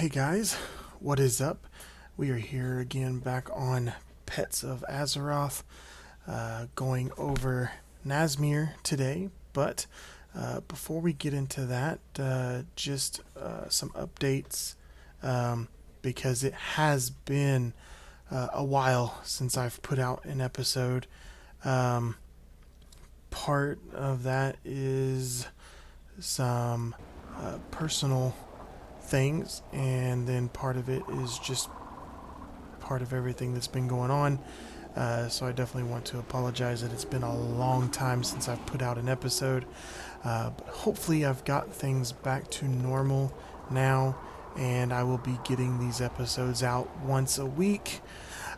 Hey guys, what is up? We are here again back on Pets of Azeroth, going over Nazmir today. But before we get into that, just some updates, because it has been a while since I've put out an episode. Um, Part of that is some personal things, and then part of it is just part of everything that's been going on. So I definitely want to apologize that it's been a long time since I've put out an episode. But hopefully I've got things back to normal now, and I will be getting these episodes out once a week.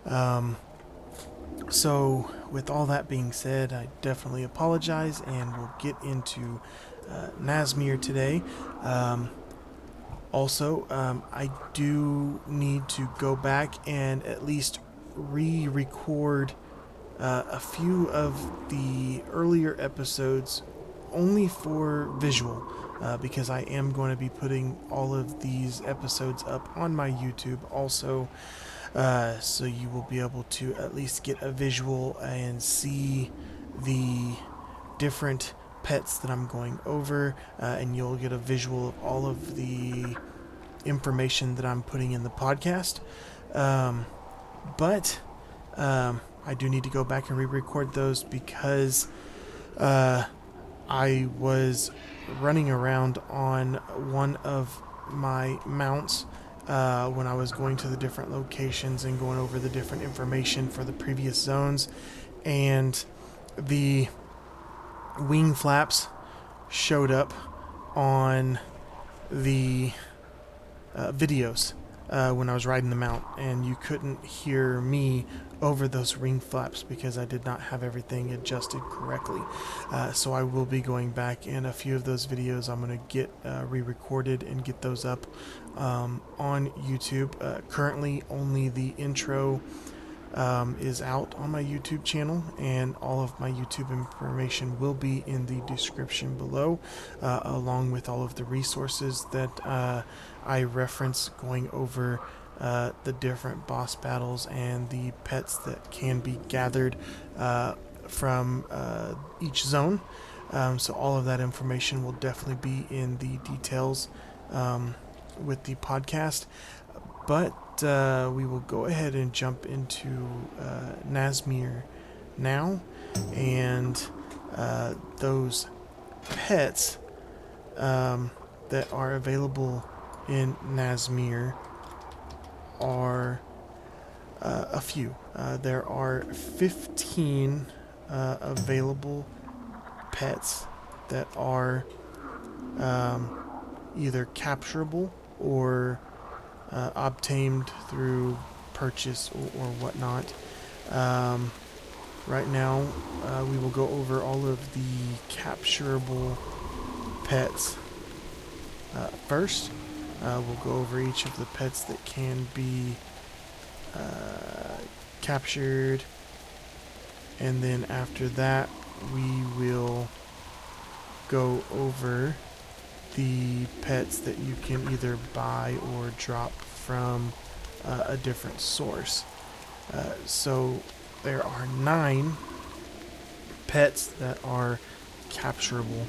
Um, so with all that being said, I definitely apologize, and we'll get into Nazmir today. I do need to go back and at least re-record a few of the earlier episodes only for visual, because I am going to be putting all of these episodes up on my YouTube also, so you will be able to at least get a visual and see the different pets that I'm going over, and you'll get a visual of all of the information that I'm putting in the podcast. But I do need to go back and re-record those because I was running around on one of my mounts when I was going to the different locations and going over the different information for the previous zones, and the wing flaps showed up on the videos when I was riding the mount, and you couldn't hear me over those wing flaps because I did not have everything adjusted correctly. So I will be going back, and a few of those videos I'm going to get re-recorded and get those up on YouTube. Currently only the intro is out on my YouTube channel, and all of my YouTube information will be in the description below, along with all of the resources that I reference going over the different boss battles and the pets that can be gathered from each zone. So all of that information will definitely be in the details with the podcast. But we will go ahead and jump into Nazmir now, and those pets that are available in Nazmir are a few. There are 15 available pets that are either capturable or obtained through purchase or whatnot. Right now, we will go over all of the capturable pets first. We'll go over each of the pets that can be captured, and then after that, we will go over the pets that you can either buy or drop from a different source. So there are 9 pets that are capturable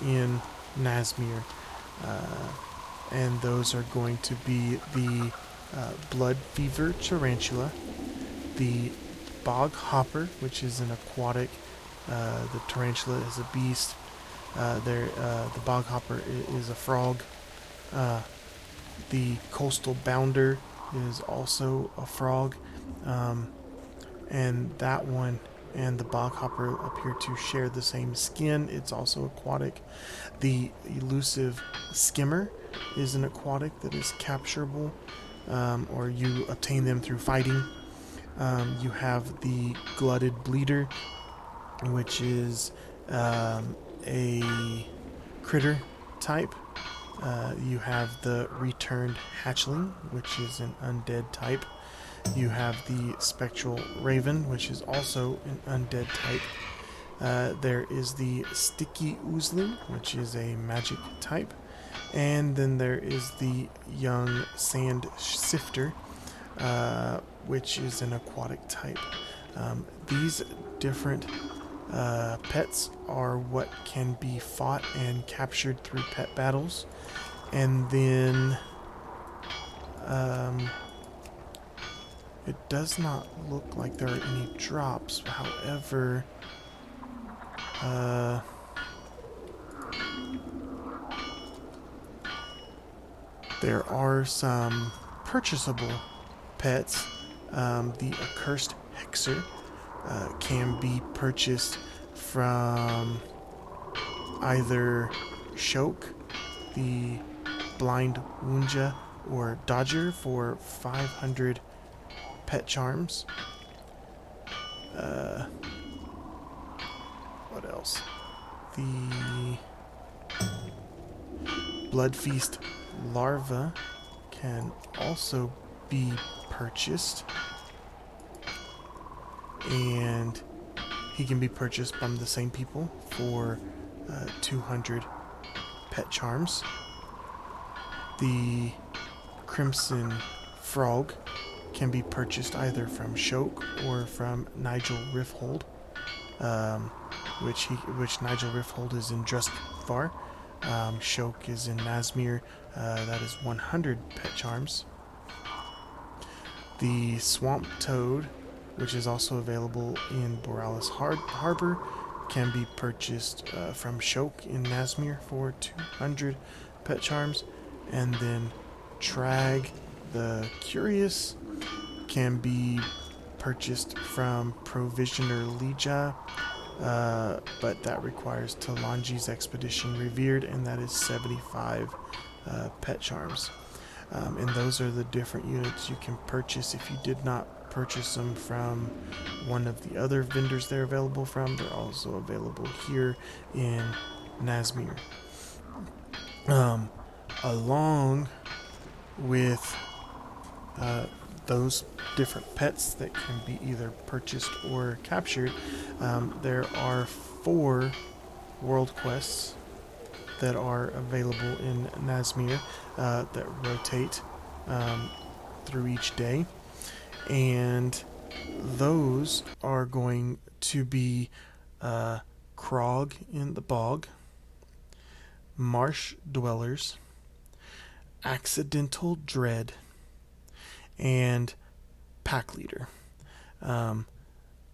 in Nazmir, and those are going to be the blood fever tarantula, the bog hopper, which is an aquatic. The tarantula is a beast. The bog hopper is a frog. The coastal bounder is also a frog, and that one and the bog hopper appear to share the same skin. It's also aquatic. The elusive skimmer is an aquatic that is capturable, or you obtain them through fighting. You have the glutted bleeder, which is a critter type. You have the returned hatchling, which is an undead type. You have the spectral raven, which is also an undead type. There is the sticky oozling, which is a magic type. And then there is the young sand sifter, which is an aquatic type. These different pets are what can be fought and captured through pet battles. And then it does not look like there are any drops. However, there are some purchasable pets. The accursed hexer can be purchased from either Shoke, the blind Wunja, or Dodger for 500 pet charms. What else? The Blood Feast larva can also be purchased, and he can be purchased from the same people for 200 pet charms. The Crimson Frog can be purchased either from Shoke or from Nigel Riffhold, which Nigel Riffhold is in Druskvar. Shoke is in Nazmir. That is 100 pet charms. The Swamp Toad, which is also available in Borealis Harbor, can be purchased from Shoke in Nazmir for 200 pet charms. And then Trag the Curious can be purchased from Provisioner Lija, but that requires Talanji's Expedition Revered, and that is 75 pet charms. And those are the different units you can purchase. If you did not purchase them from one of the other vendors they're available from, they're also available here in Nazmir. Along with those different pets that can be either purchased or captured, there are 4 world quests that are available in Nazmir that rotate through each day, and those are going to be Krog in the Bog, Marsh Dwellers, Accidental Dread, and Pack Leader.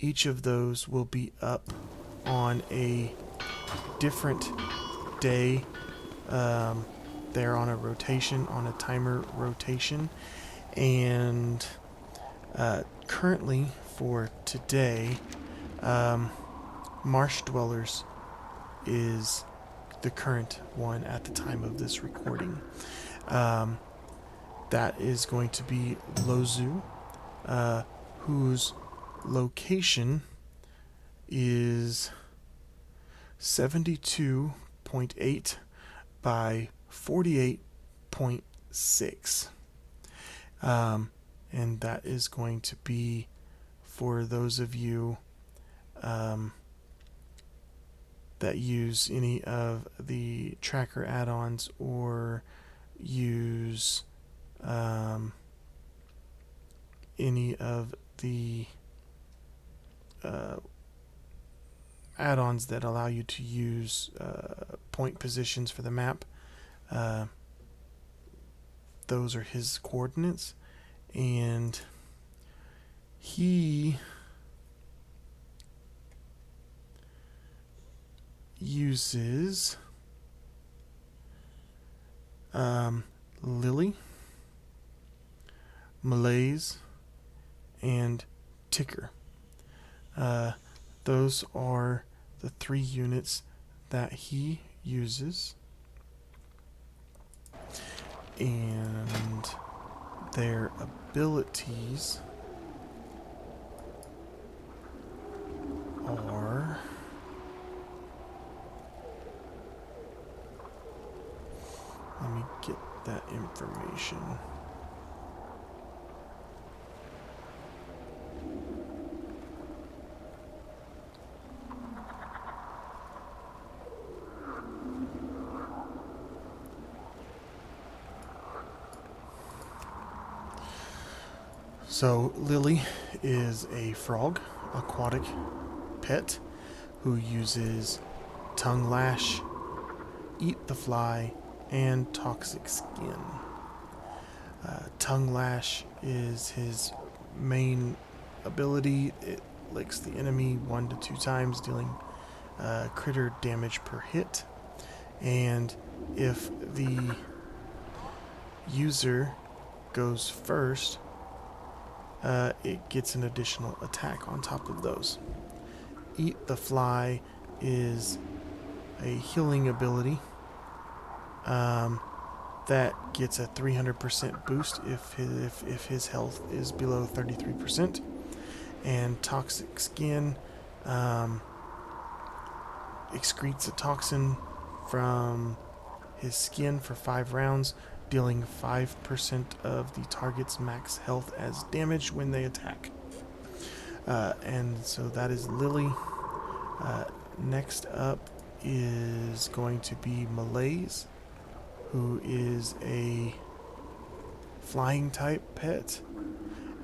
Each of those will be up on a different day. They're on a rotation, on a timer rotation, and currently for today, Marsh Dwellers is the current one at the time of this recording. That is going to be Lozu, whose location is 72.8 by 48.6. And that is going to be, for those of you that use any of the tracker add-ons or use any of the add-ons that allow you to use point positions for the map. Those are his coordinates, and he uses Lily, Malaise, and Ticker. Those are the 3 units that he uses, and their abilities are let me get that information. So Lily is a frog, aquatic pet who uses tongue lash, eat the fly, and toxic skin. Tongue lash is his main ability. It licks the enemy 1 to 2 times, dealing critter damage per hit. And if the user goes first, it gets an additional attack on top of those. Eat the Fly is a healing ability that gets a 300% boost if his health is below 33%. And Toxic Skin excretes a toxin from his skin for 5 rounds, dealing 5% of the target's max health as damage when they attack. And so that is Lily. Next up is going to be Malaise, who is a flying type pet,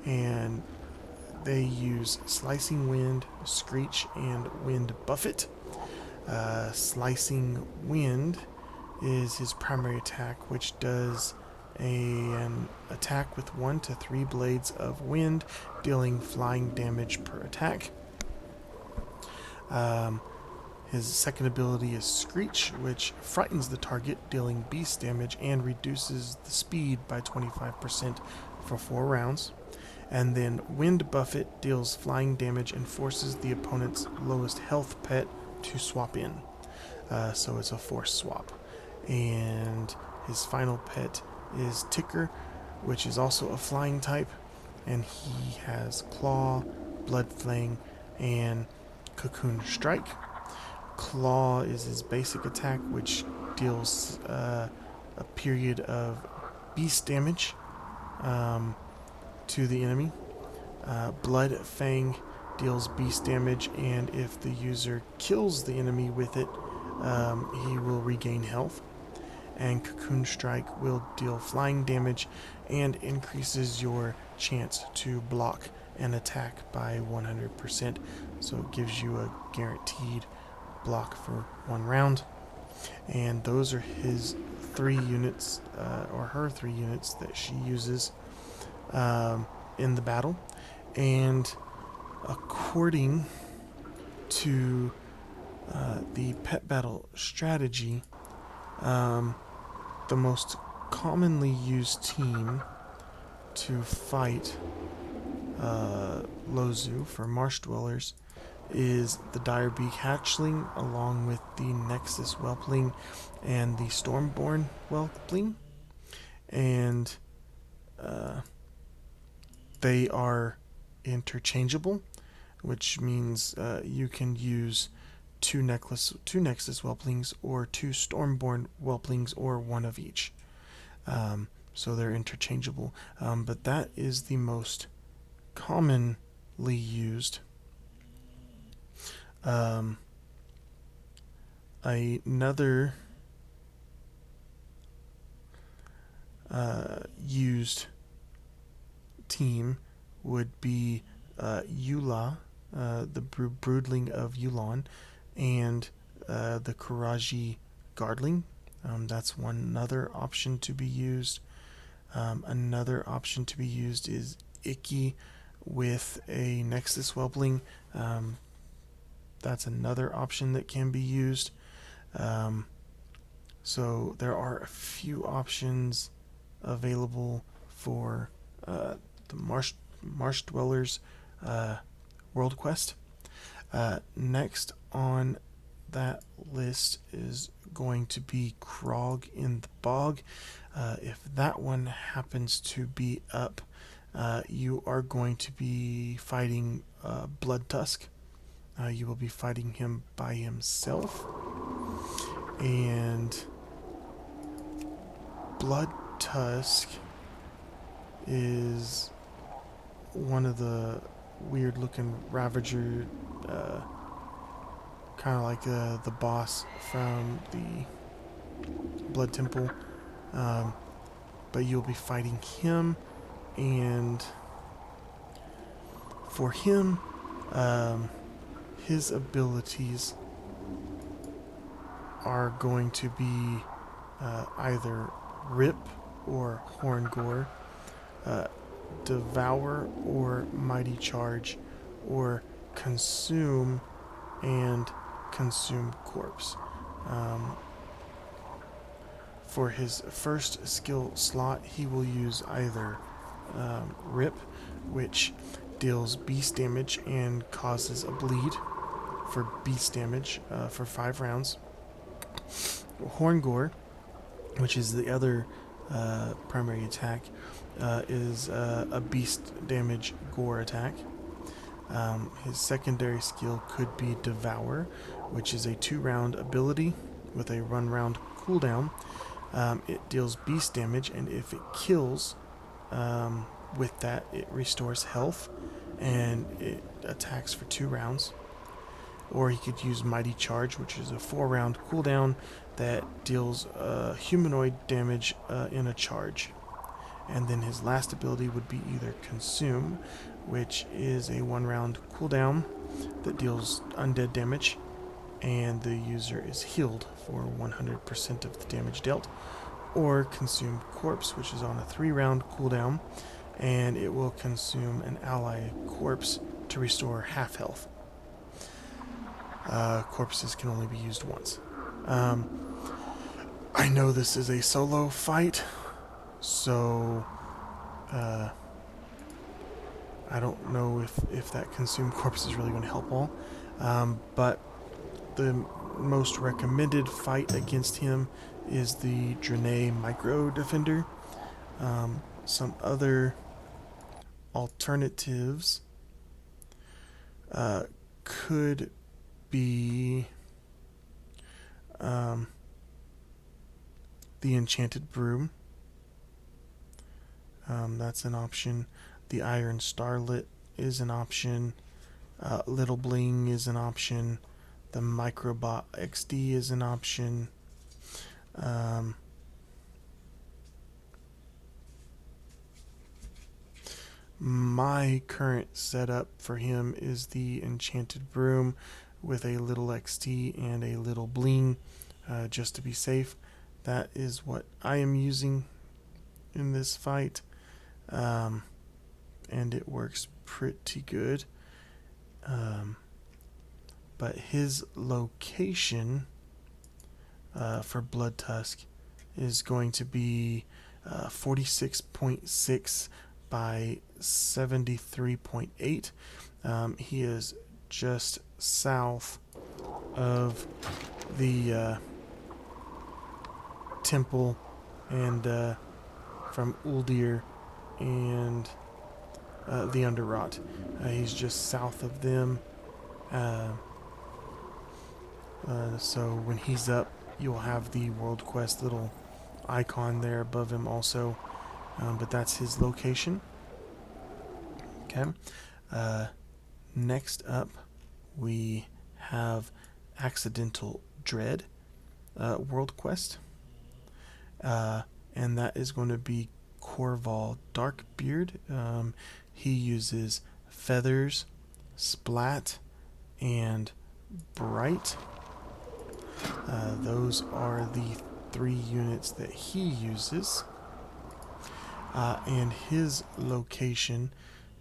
and they use Slicing Wind, Screech, and Wind Buffet. Slicing Wind is his primary attack, which does an attack with 1 to 3 blades of wind, dealing flying damage per attack. His second ability is Screech, which frightens the target, dealing beast damage and reduces the speed by 25% for 4 rounds. And then Wind Buffet deals flying damage and forces the opponent's lowest health pet to swap in. So it's a force swap. And his final pet is Ticker, which is also a flying type, and he has Claw, Blood Fang, and Cocoon Strike. Claw is his basic attack, which deals a period of beast damage to the enemy. Blood Fang deals beast damage, and if the user kills the enemy with it, he will regain health. And Cocoon Strike will deal flying damage and increases your chance to block an attack by 100%. So it gives you a guaranteed block for 1 round. And those are his 3 units, or her 3 units that she uses in the battle. And according to the pet battle strategy, the most commonly used team to fight Lozu for marsh dwellers is the Direbeak Hatchling, along with the Nexus Whelpling and the Stormborn Whelpling. And they are interchangeable, which means you can use 2 Nexus Whelplings or 2 Stormborn Whelplings, or 1 of each. So they're interchangeable. But that is the most commonly used. Another used team would be Eula, the broodling of Yulon, and the Karaji Guardling. That's another option to be used. Another option to be used is Icky with a Nexus Whelpling. That's another option that can be used. So there are a few options available for the Marsh Dwellers World Quest. Next on that list is going to be Krog in the Bog. If that one happens to be up, you are going to be fighting Blood Tusk. You will be fighting him by himself. And Blood Tusk is one of the weird looking Ravager, kind of like the boss from the Blood Temple. But you'll be fighting him, and For him, his abilities are going to be either Rip or Horn Gore, Devour or Mighty Charge, or Consume and Consume Corpse. For his first skill slot, he will use either Rip, which deals beast damage and causes a bleed for beast damage for 5 rounds. Horn Gore, which is the other primary attack, is a beast damage gore attack. His secondary skill could be Devour, which is a 2-round ability with a 1-round cooldown. It deals beast damage, and if it kills with that, it restores health, and it attacks for 2 rounds. Or he could use Mighty Charge, which is a 4-round cooldown that deals humanoid damage in a charge. And then his last ability would be either Consume, which is a 1-round cooldown that deals undead damage, and the user is healed for 100% of the damage dealt. Or Consume Corpse, which is on a 3-round cooldown, and it will consume an ally corpse to restore half health. Corpses can only be used once. I know this is a solo fight, so I don't know if that Consume Corpse is really going to help all. But the most recommended fight against him is the Draenei Micro Defender. Some other alternatives could be the Enchanted Broom. That's an option. The Iron Starlet is an option. Little Bling is an option. The Microbot XD is an option. My current setup for him is the Enchanted Broom with a little XT and a little Bling, just to be safe. That is what I am using in this fight, and it works pretty good. But his location for Blood Tusk is going to be 46.6 by 73.8. He is just south of the temple and from Uldir and the Underrot. He's just south of them. So when he's up, you'll have the World Quest little icon there above him also. But that's his location. Okay. Next up, we have Accidental Dread World Quest. And that is going to be Corval Darkbeard. He uses Feathers, Splat, and Bright. Those are the 3 units that he uses. And his location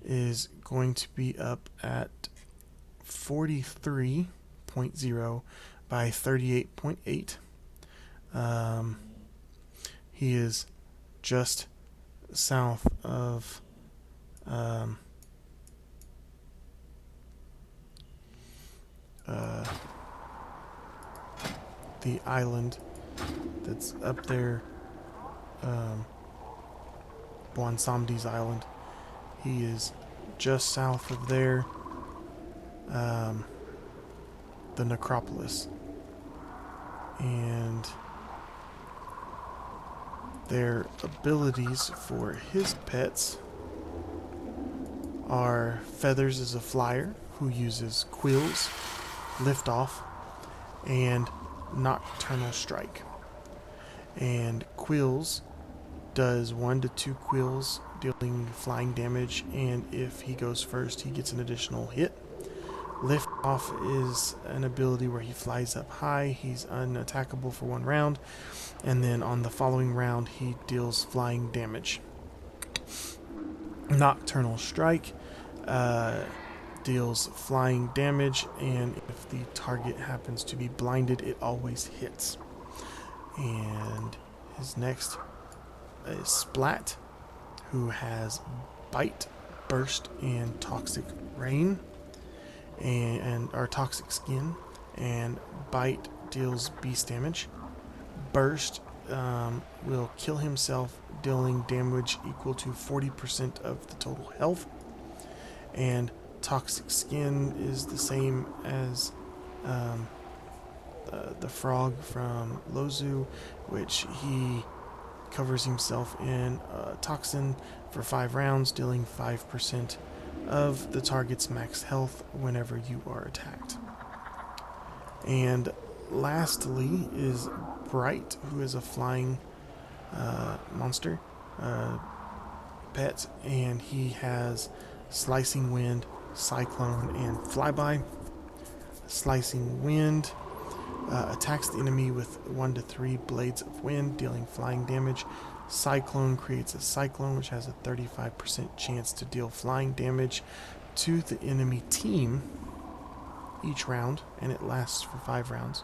is going to be up at 43.0 by 38.8. He is just south of the island that's up there, Bwansamdi's island. He is just south of there, the necropolis, and their abilities for his pets are Feathers is a flyer who uses Quills, Liftoff, and Nocturnal Strike. And Quills does 1 to 2 quills, dealing flying damage, and if he goes first, he gets an additional hit. Lift off is an ability where he flies up high. He's unattackable for 1 round, and then on the following round, he deals flying damage. Nocturnal Strike deals flying damage, and if the target happens to be blinded, it always hits. And his next is Splat, who has Bite, Burst, and Toxic Rain, and or Toxic Skin. And Bite deals beast damage. Burst will kill himself, dealing damage equal to 40% of the total health. And Toxic Skin is the same as the frog from Lozu, which he covers himself in toxin for 5 rounds, dealing 5% of the target's max health whenever you are attacked. And lastly is Bright, who is a flying monster pet, and he has Slicing Wind, Cyclone, and Flyby. Slicing Wind attacks the enemy with 1 to 3 blades of wind, dealing flying damage. Cyclone creates a cyclone, which has a 35% chance to deal flying damage to the enemy team each round, and it lasts for 5 rounds.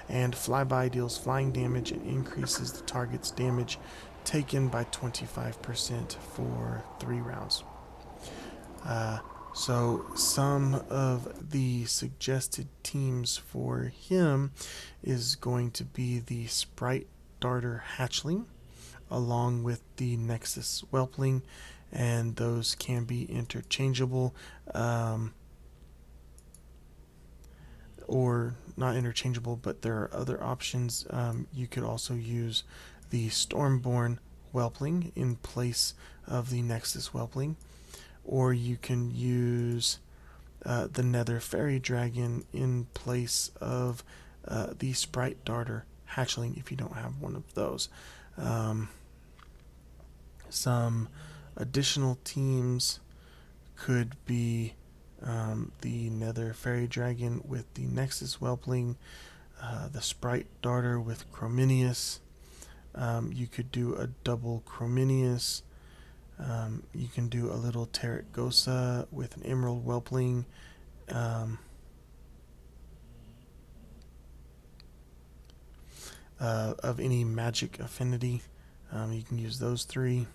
And Flyby deals flying damage and increases the target's damage taken by 25% for 3 rounds. So some of the suggested teams for him is going to be the Sprite Darter Hatchling, along with the Nexus Whelpling, and those can be interchangeable, or not interchangeable, but there are other options. You could also use the Stormborn Whelpling in place of the Nexus Whelpling, or you can use the Nether Fairy Dragon in place of the Sprite Darter Hatchling if you don't have one of those. Some additional teams could be the Nether Fairy Dragon with the Nexus Whelpling, the Sprite Darter with Chrominius. You could do a double Chrominius. You can do a little Terragosa with an Emerald Whelpling. Of any magic affinity, you can use those 3.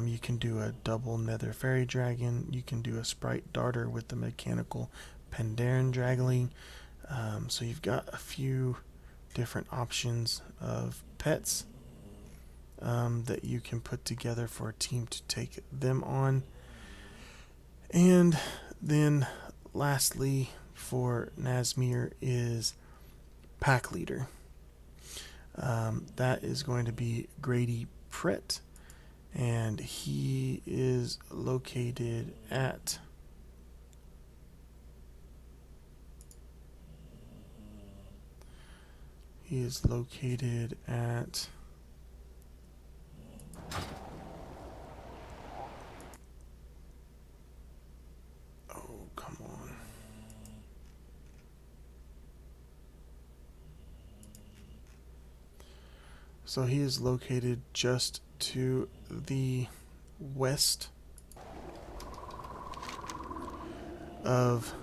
You can do a double Nether Fairy Dragon. You can do a Sprite Darter with the mechanical Pandaren Dragling. So you've got a few different options of pets that you can put together for a team to take them on. And then lastly for Nazmir is Pack Leader. That is going to be Grady Pret, and he is located at oh, come on. So he is located just to the west of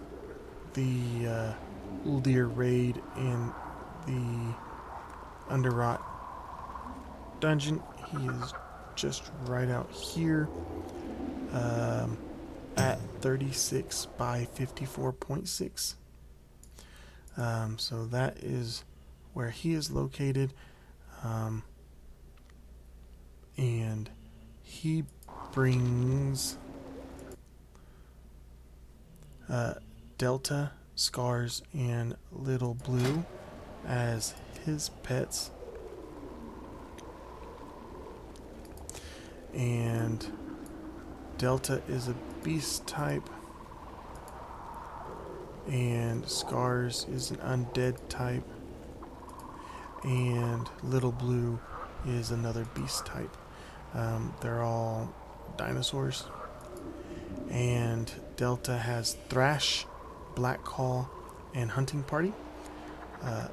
the Uldir raid in the Underrot dungeon. He is just right out here at 36 by 54.6. So that is where he is located. And he brings Delta, Scars, and Little Blue as his pets. And Delta is a beast type, and Scars is an undead type, and Little Blue is another beast type. They're all dinosaurs. And Delta has Thrash, Black Claw, and Hunting Party.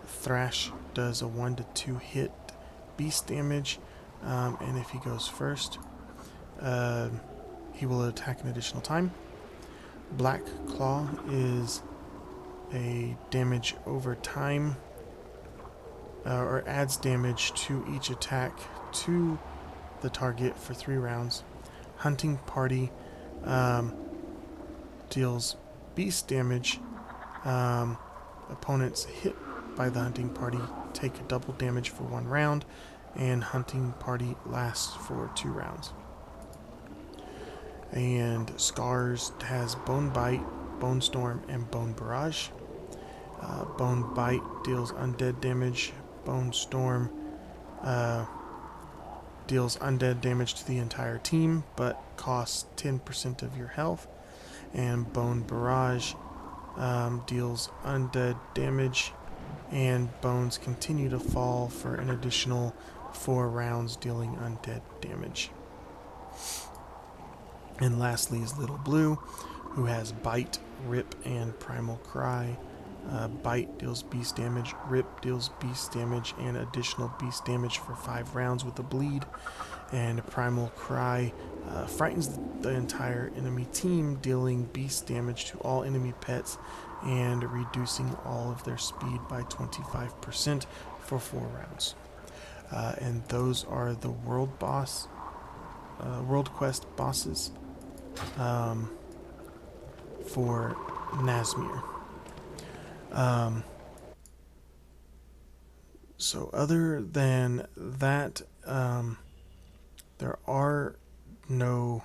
Thrash does a 1 to 2 hit beast damage, and if he goes first, he will attack an additional time. Black Claw is a damage over time, or adds damage to each attack to the target for 3 rounds. Hunting Party deals beast damage. Opponents hit by the Hunting Party take a double damage for 1 round, and Hunting Party lasts for 2 rounds. And Scars has Bone Bite, Bone Storm, and Bone Barrage. Bone Bite deals undead damage. Bone Storm deals undead damage to the entire team, but costs 10% of your health. And Bone Barrage deals undead damage, and bones continue to fall for an additional 4 rounds, dealing undead damage. And lastly is Little Blue, who has Bite, Rip, and Primal Cry. Bite deals beast damage, Rip deals beast damage and additional beast damage for 5 rounds with a bleed, and Primal Cry frightens the entire enemy team, dealing beast damage to all enemy pets and reducing all of their speed by 25% for 4 rounds. And those are the world quest bosses for Nazmir. So other than that, there are no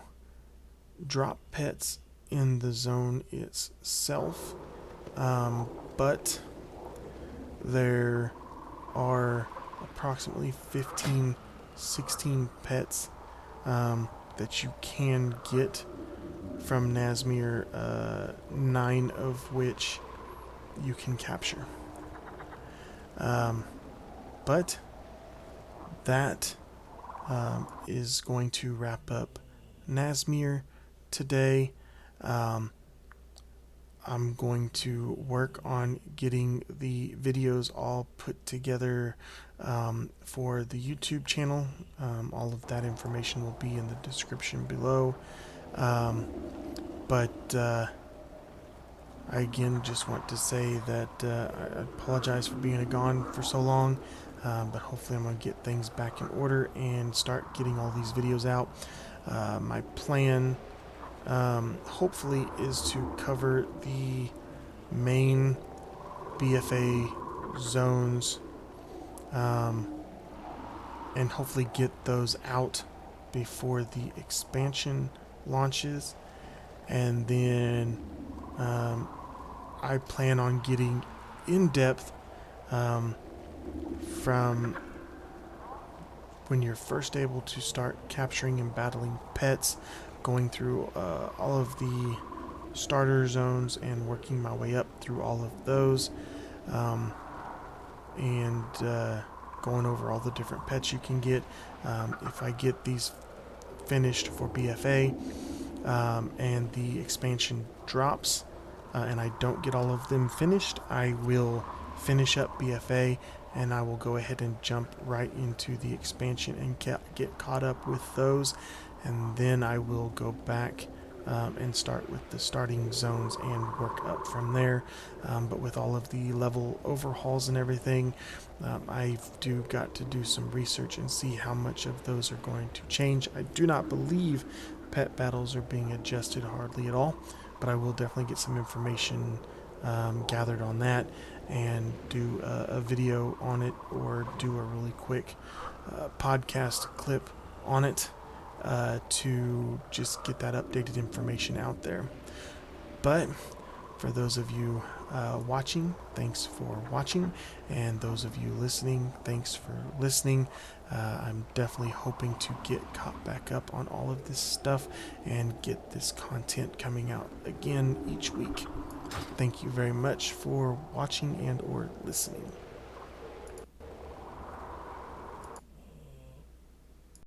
drop pets in the zone itself, but there are approximately 16 pets that you can get from Nazmir, 9 of which you can capture. But that is going to wrap up Nazmir today. I'm going to work on getting the videos all put together for the YouTube channel. All of that information will be in the description below. But I again just want to say that I apologize for being gone for so long, but hopefully I'm going to get things back in order and start getting all these videos out. My plan hopefully is to cover the main BFA zones and hopefully get those out before the expansion launches, and then I plan on getting in depth from when you're first able to start capturing and battling pets, going through all of the starter zones and working my way up through all of those, and going over all the different pets you can get. If I get these finished for BFA and the expansion drops and I don't get all of them finished, I will finish up BFA and I will go ahead and jump right into the expansion and get caught up with those, and then I will go back and start with the starting zones and work up from there. But with all of the level overhauls and everything, I've got to do some research and see how much of those are going to change. I do not believe pet battles are being adjusted hardly at all, but I will definitely get some information gathered on that and do a video on it, or do a really quick podcast clip on it to just get that updated information out there. But for those of you watching, thanks for watching, and those of you listening, thanks for listening. I'm definitely hoping to get caught back up on all of this stuff and get this content coming out again each week. Thank you very much for watching and or listening.